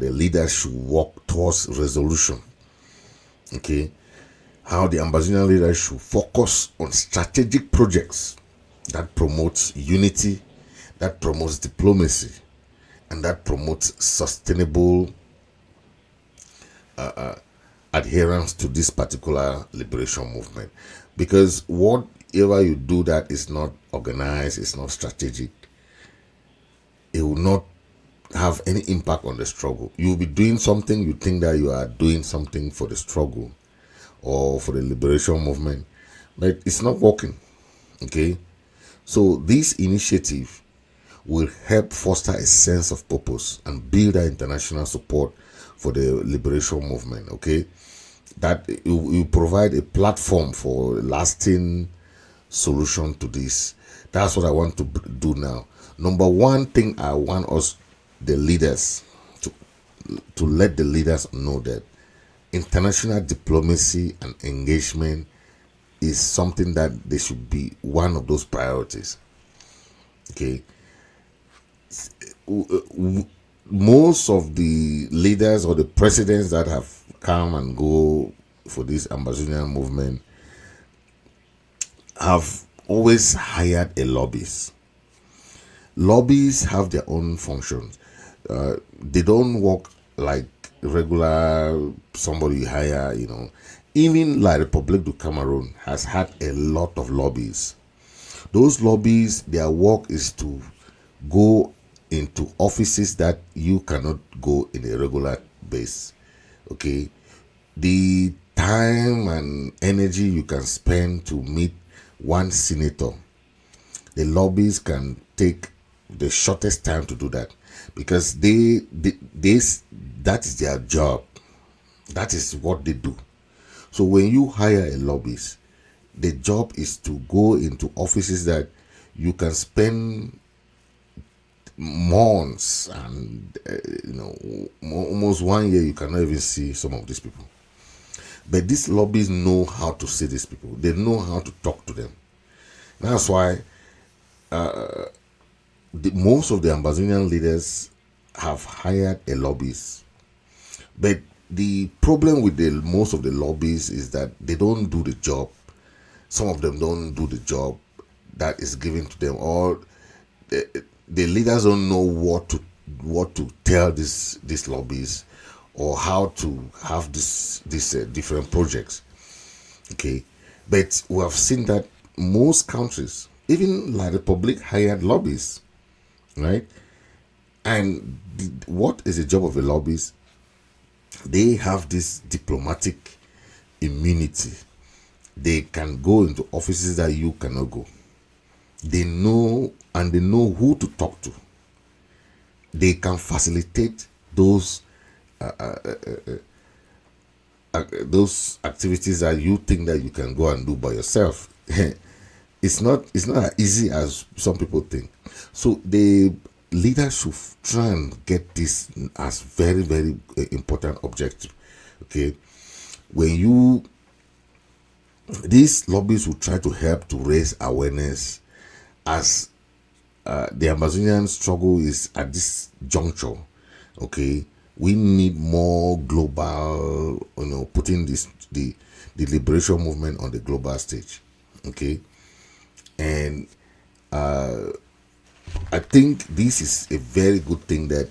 the leaders should work towards resolution. Okay, how the Ambazonian leaders should focus on strategic projects that promotes unity, that promotes diplomacy, and that promotes sustainable adherence to this particular liberation movement. Because whatever you do that is not organized, it's not strategic, it will not have any impact on the struggle. You will be doing something, you think that you are doing something for the struggle or for the liberation movement, but it's not working. Okay, so this initiative will help foster a sense of purpose and build that international support for the liberation movement. Okay, that it will provide a platform for lasting solution to this. That's what I want to do now. Number one thing I want us, the leaders, to let the leaders know that international diplomacy and engagement is something that they should be one of those priorities. Okay, most of the leaders or the presidents that have come and go for this Ambazonian movement have always hired a lobbyist. Lobbyists have their own functions. They don't work like regular somebody you hire, Even La République du Cameroon has had a lot of lobbyists. Those lobbyists, their work is to go into offices that you cannot go in a regular base. Okay, the time and energy you can spend to meet one senator, the lobbyists can take the shortest time to do that, because that is their job. That is what they do. So when you hire a lobbyist, the job is to go into offices that you can spend months and almost 1 year you cannot even see some of these people. But these lobbyists know how to see these people. They know how to talk to them. That's why most of the Ambazonian leaders have hired a lobbyist. But the problem with most of the lobbyists is that they don't do the job. Some of them don't do the job that is given to them, or the leaders don't know what to tell these lobbyists, or how to have these different projects. Okay, but we have seen that most countries, even La République, hired lobbyists, right? And what is the job of a lobbyist? They have this diplomatic immunity. They can go into offices that you cannot go. They know who to talk to. They can facilitate those activities that you think that you can go and do by yourself. It's not as easy as some people think. So the leaders should try and get this as very, very important objective. Okay, these lobbyists will try to help to raise awareness, as the Amazonian struggle is at this juncture. Okay, we need more global, putting the liberation movement on the global stage. Okay, and I think this is a very good thing, that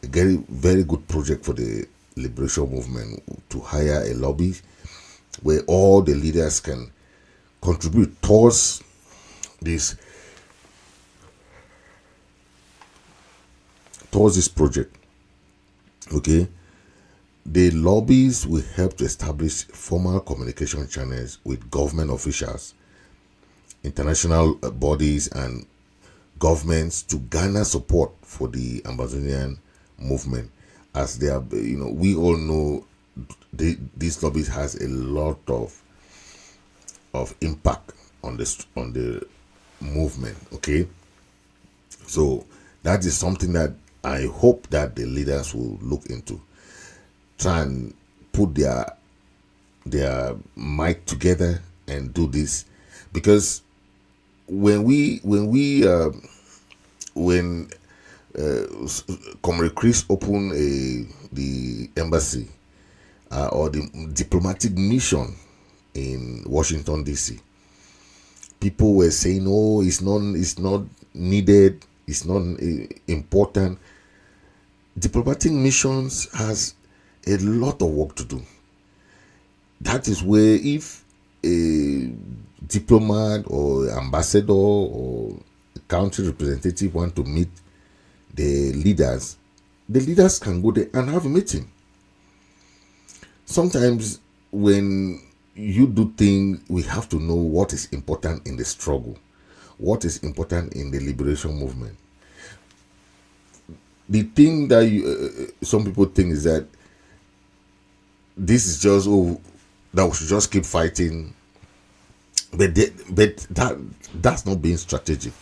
a very, very good project for the liberation movement, to hire a lobby where all the leaders can contribute towards this project. Okay, the lobbies will help to establish formal communication channels with government officials, international bodies, and governments to garner support for the Ambazonian movement, as they are, we all know these lobbies has a lot of impact on the movement. Okay, so that is something that I hope that the leaders will look into, try and put their might together and do this, because when Comrade Chris opened the embassy or the diplomatic mission in Washington D.C., people were saying, "Oh, it's not needed, it's not important." Diplomatic missions has a lot of work to do. That is where if a diplomat or ambassador or country representative want to meet the leaders can go there and have a meeting. Sometimes when you do things, we have to know what is important in the struggle, what is important in the liberation movement. The thing that some people think is that this is just that we should just keep fighting, but that's not being strategic,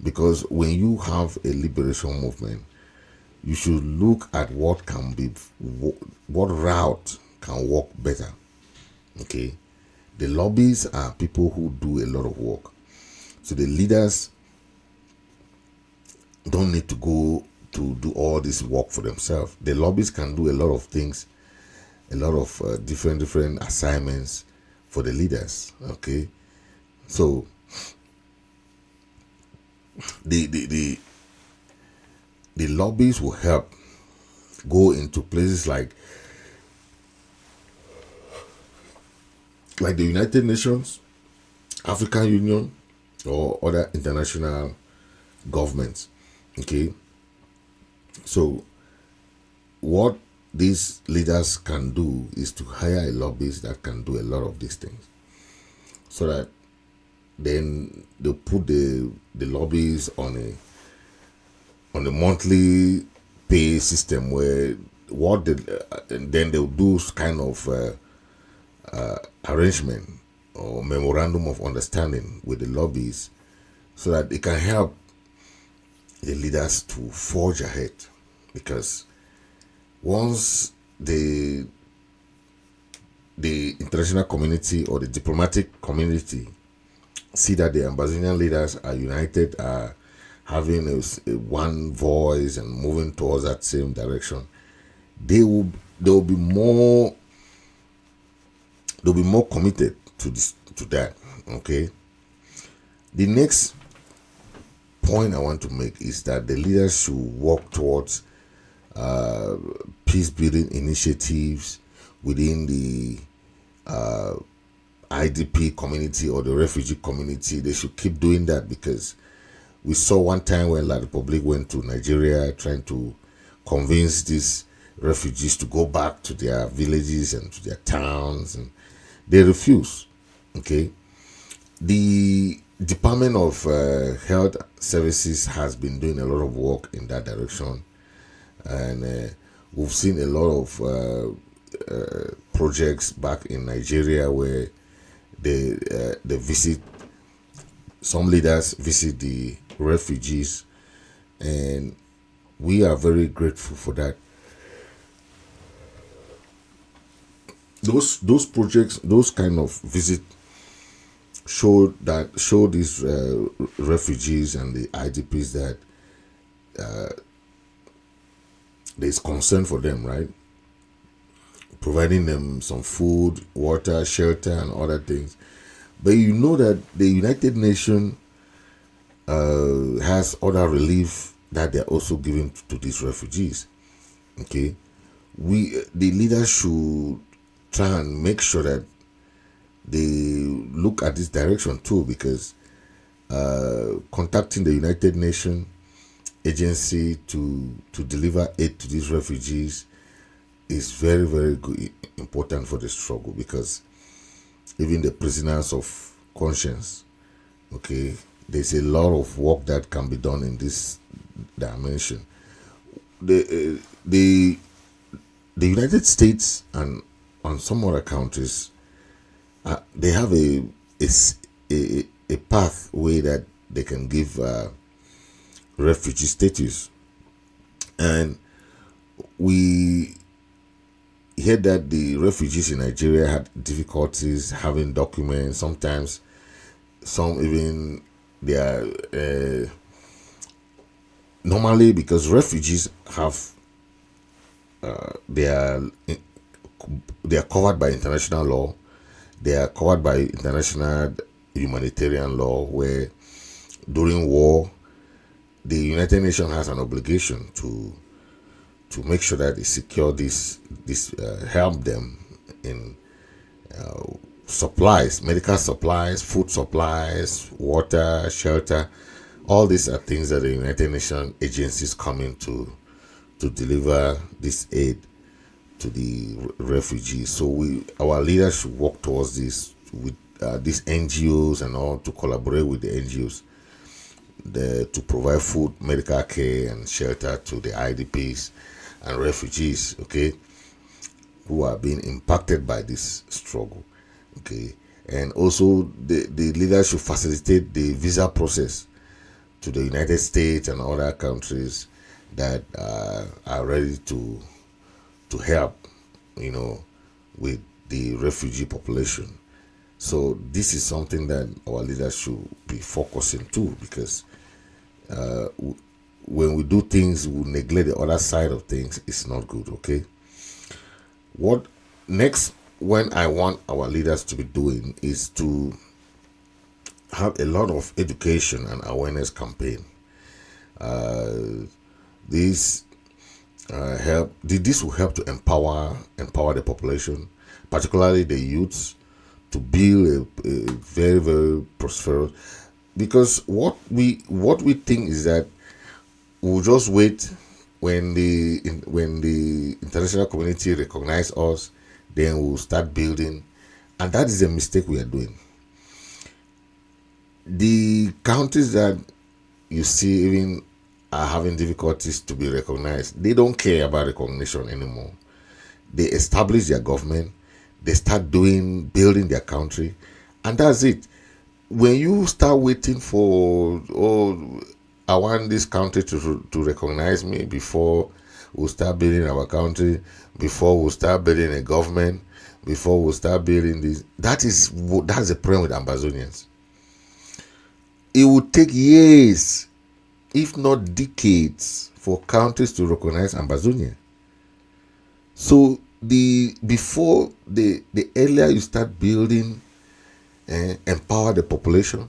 because when you have a liberation movement, you should look at what route can work better. Okay, the lobbies are people who do a lot of work, so the leaders don't need to go to do all this work for themselves. The lobbies can do a lot of things, a lot of different assignments for the leaders. Okay, so the lobbies will help go into places like the United Nations, African Union, or other international governments. Okay, so what these leaders can do is to hire a lobbyist that can do a lot of these things, so that then they put the lobbies on a monthly pay system, where then they'll do kind of arrangement or memorandum of understanding with the lobbies, so that it can help the leaders to forge ahead. Because once the international community or the diplomatic community see that the Ambazonian leaders are united, are having a one voice and moving towards that same direction, they will be more committed to that. Okay, the next point I want to make is that the leaders should work towards peace building initiatives within the IDP community or the refugee community. They should keep doing that, because we saw one time when La Republic went to Nigeria trying to convince these refugees to go back to their villages and to their towns, and they refused. Okay, the Department of Health Services has been doing a lot of work in that direction, and we've seen a lot of projects back in Nigeria where they visit, some leaders visit the refugees, and we are very grateful for that. Those projects, those kind of visit, show these refugees and the IDPs that there's concern for them, right? Providing them some food, water, shelter, and other things. But you know that the United Nations has other relief that they're also giving to these refugees. Okay, the leaders should try and make sure that they look at this direction too, because contacting the United Nations agency to deliver aid to these refugees is very, very good, important for the struggle, because even the prisoners of conscience, okay, there's a lot of work that can be done in this dimension. The United States and on some other countries, they have a pathway that they can give refugee status, and we heard that the refugees in Nigeria had difficulties having documents. Sometimes, some even their normally, because refugees have they are they are covered by international law, they are covered by international humanitarian law, where during war the United Nations has an obligation to make sure that they secure this help them in supplies, medical supplies, food supplies, water, shelter. All these are things that the United Nations agencies come in to deliver this aid to the refugees. So our leaders should work towards this with these NGOs and all, to collaborate with the NGOs to provide food, medical care, and shelter to the IDPs and refugees, okay, who are being impacted by this struggle, okay. And also the leaders should facilitate the visa process to the United States and other countries that are ready to help, with the refugee population. So this is something that our leaders should be focusing to, because when we do things, we neglect the other side of things. It's not good, okay? What next, when I want our leaders to be doing, is to have a lot of education and awareness campaign. This will help to empower the population, particularly the youths, to build a very, very prosperous. Because what we think is that we'll just wait when the international community recognize us, then we'll start building, and that is a mistake we are doing. The countries that you see even are having difficulties to be recognized, they don't care about recognition anymore. They establish their government, they start building their country, and that's it. When you start waiting for, I want this country to recognize me before we'll start building our country, before we'll start building a government, before we'll start building this, that's the problem with Ambazonians. It would take years, if not decades, for countries to recognize Ambazonia. So the earlier you start building, empower the population,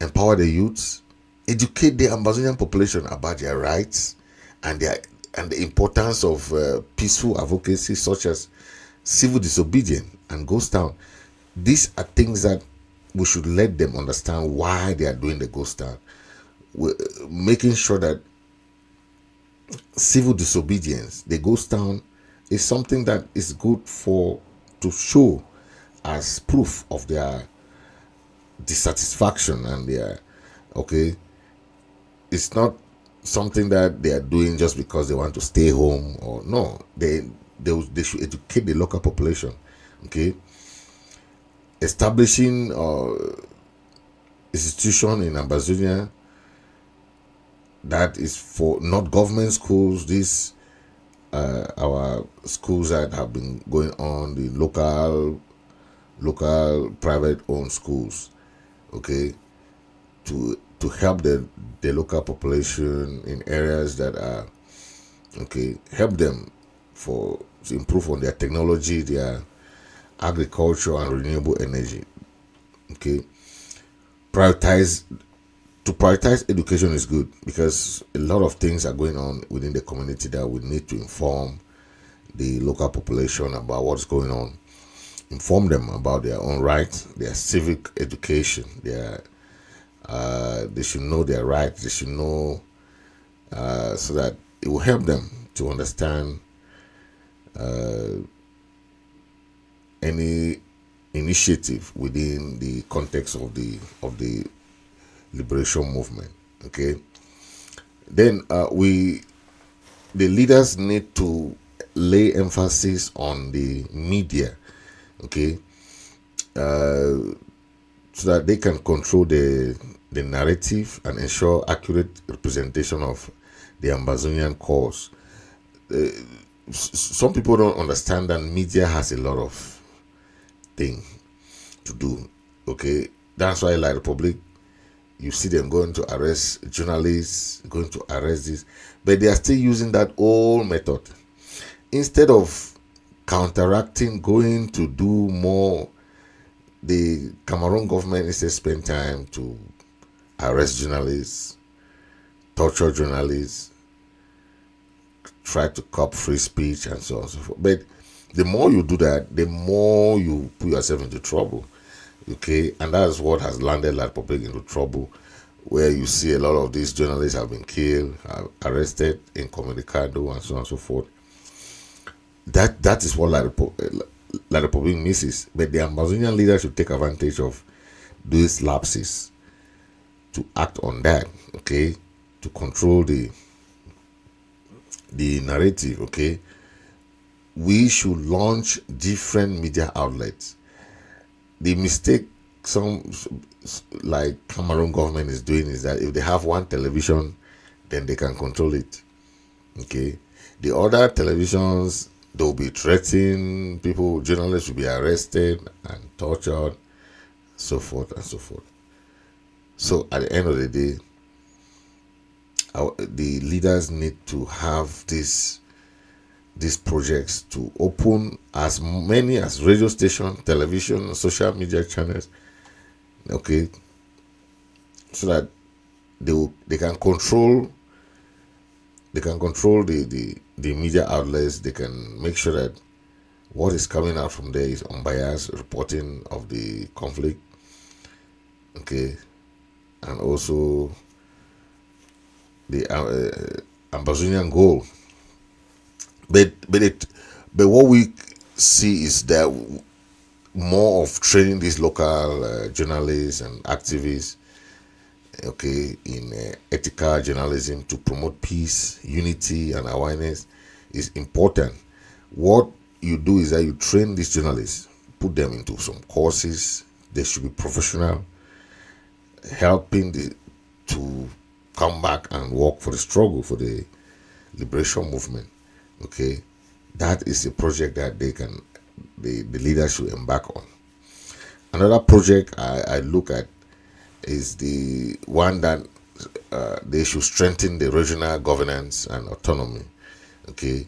empower the youths, educate the Ambazonian population about their rights and the importance of peaceful advocacy, such as civil disobedience and ghost town. These are things that we should let them understand why they are doing the ghost town. We're making sure that civil disobedience, the ghost town, is something that is good to show as proof of their dissatisfaction and their, okay, it's not something that they are doing just because they want to stay home, or no, they should educate the local population, okay. Establishing institution in Ambazonia that is for not government schools. These our schools that have been going on, the local private owned schools, okay, to help the local population in areas that are, okay, help them to improve on their technology, their agriculture and renewable energy, okay. Prioritize education is good, because a lot of things are going on within the community that we need to inform the local population about what's going on, inform them about their own rights, their civic education, they should know their rights, they should know, so that it will help them to understand any initiative within the context of the liberation movement, okay. Then the leaders need to lay emphasis on the media, okay, so that they can control the narrative and ensure accurate representation of the Ambazonian cause. Some people don't understand that media has a lot of thing to do, okay. That's why La Republic You see them going to arrest journalists, going to arrest this, but they are still using that old method. Instead of counteracting, going to do more, the Cameroon government instead spend time to arrest journalists, torture journalists, try to curb free speech, and so on and so forth. But the more you do that, the more you put yourself into trouble. Okay, and that's what has landed La Republic into trouble, where you see a lot of these journalists have been killed, arrested, incommunicado, and so on and so forth. That is what La Republic misses. But the Ambazonian leaders should take advantage of these lapses to act on that, okay, to control the narrative, okay. We should launch different media outlets. The mistake some like Cameroon government is doing is that if they have one television, then they can control it. Okay, the other televisions, they'll be threatening people, journalists will be arrested and tortured, so forth and so forth. So at the end of the day, the leaders need to have these projects to open as many as radio station, television, social media channels, okay, so that they can control the media outlets. They can make sure that what is coming out from there is unbiased reporting of the conflict, okay, and also the Ambazonian goal. But what we see is that more of training these local journalists and activists, okay, in ethical journalism to promote peace, unity, and awareness is important. What you do is that you train these journalists, put them into some courses. They should be professional, helping to come back and work for the struggle, for the liberation movement. Okay, that is a project that the leaders should embark on. Another project I look at is the one that they should strengthen the regional governance and autonomy, okay,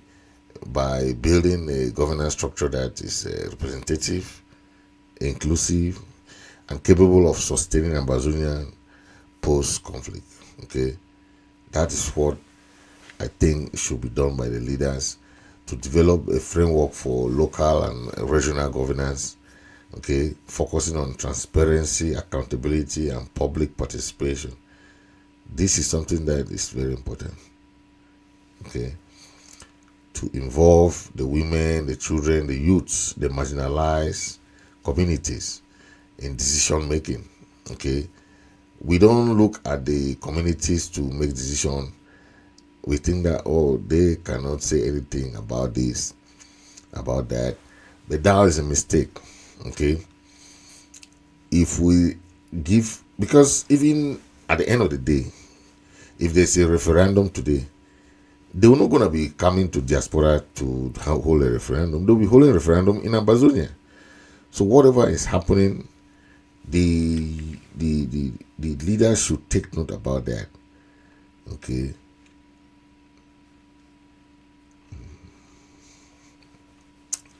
by building a governance structure that is representative, inclusive, and capable of sustaining Ambazonia post-conflict. Okay, that is what I think should be done by the leaders, to develop a framework for local and regional governance, okay, focusing on transparency, accountability, and public participation. This is something that is very important, okay, to involve the women, the children, the youths, the marginalized communities in decision making. Okay, we don't look at the communities to make decisions. We think that, oh, they cannot say anything about this, about that, but that is a mistake. Okay, if we give, because even at the end of the day, if there's a referendum today, they're not going to be coming to diaspora to hold a referendum. They'll be holding a referendum in Ambazonia. So whatever is happening, the leaders should take note about that. Okay.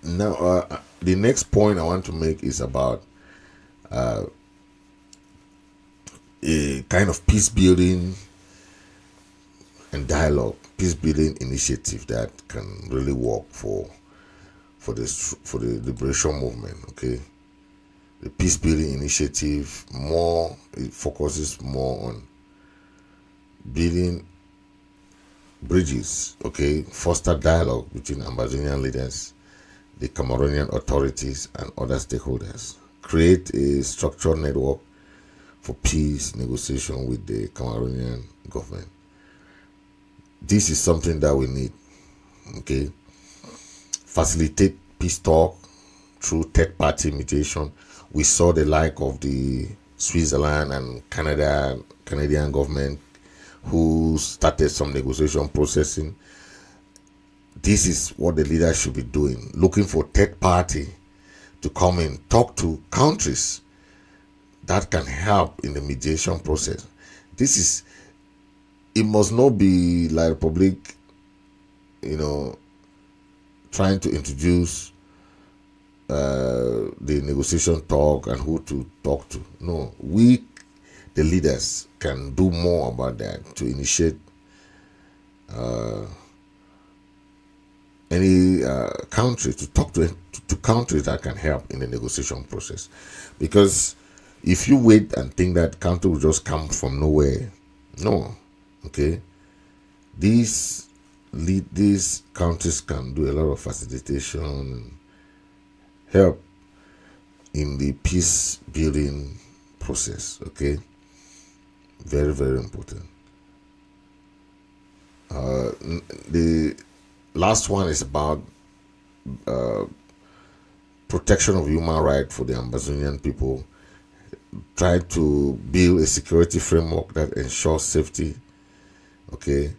Now, the next point I want to make is about a kind of peace building and dialogue, peace building initiative that can really work for the liberation movement. Okay, the peace building initiative it focuses more on building bridges. Okay, foster dialogue between Ambazonian leaders, the Cameroonian authorities, and other stakeholders. Create a structured network for peace negotiation with the Cameroonian government. This is something that we need. Okay, facilitate peace talk through third-party mediation. We saw the like of the Switzerland and Canadian government, who started some negotiation processing. This is what the leaders should be doing, looking for third party to come in, talk to countries that can help in the mediation process. It must not be like Republic, trying to introduce the negotiation talk and who to talk to. No, we, the leaders, can do more about that to initiate any country, to talk to countries that can help in the negotiation process. Because if you wait and think that country will just come from nowhere, no. Okay, these countries can do a lot of facilitation and help in the peace building process. Okay, very, very important. The last one is about protection of human rights for the Ambazonian people. Try to build a security framework that ensures safety. Okay,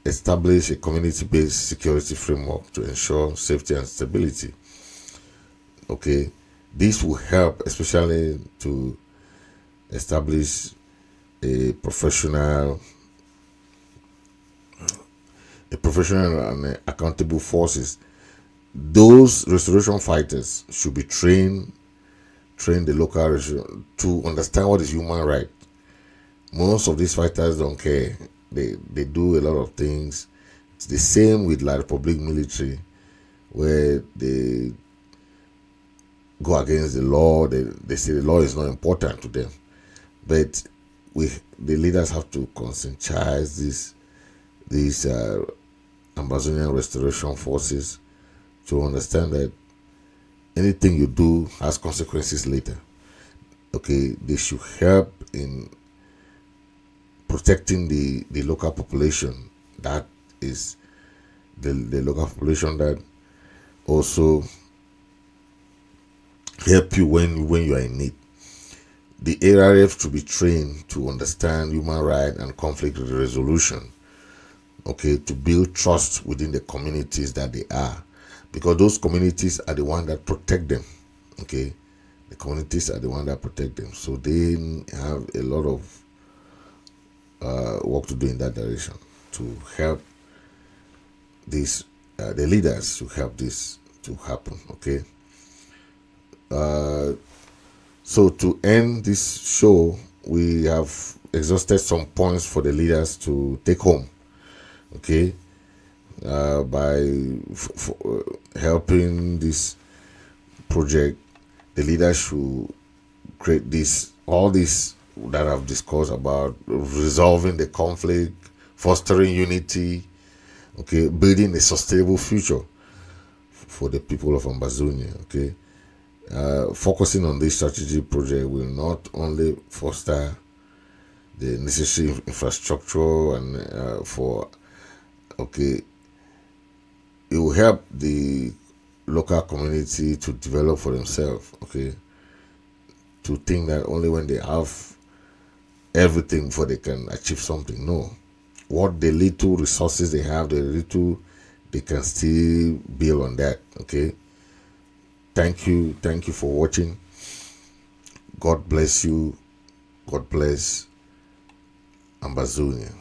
establish a community-based security framework to ensure safety and stability. Okay, this will help, especially to establish a professional and accountable forces. Those restoration fighters should be train the local to understand what is human right. Most of these fighters don't care. They do a lot of things. It's the same with La Republic military, where they go against the law. They say the law is not important to them. But the leaders have to conscientize these Ambazonian restoration forces to understand that anything you do has consequences later. Okay, they should help in protecting the local population. That is the local population that also help you when you are in need. The ARF to be trained to understand human rights and conflict resolution. Okay, to build trust within the communities that they are, because those communities are the ones that protect them. Okay, the communities are the ones that protect them, so they have a lot of work to do in that direction to help this. The leaders to help this to happen. Okay. So to end this show, we have exhausted some points for the leaders to take home. Okay, by helping this project, the leaders should create all this that I've discussed about resolving the conflict, fostering unity, okay, building a sustainable future for the people of Ambazonia. Okay, focusing on this strategic project will not only foster the necessary infrastructure and it will help the local community to develop for themselves. Okay, to think that only when they have everything before they can achieve something. No, what the little resources they have, they can still build on that. Okay, thank you for watching. God bless you. God bless Ambazonia.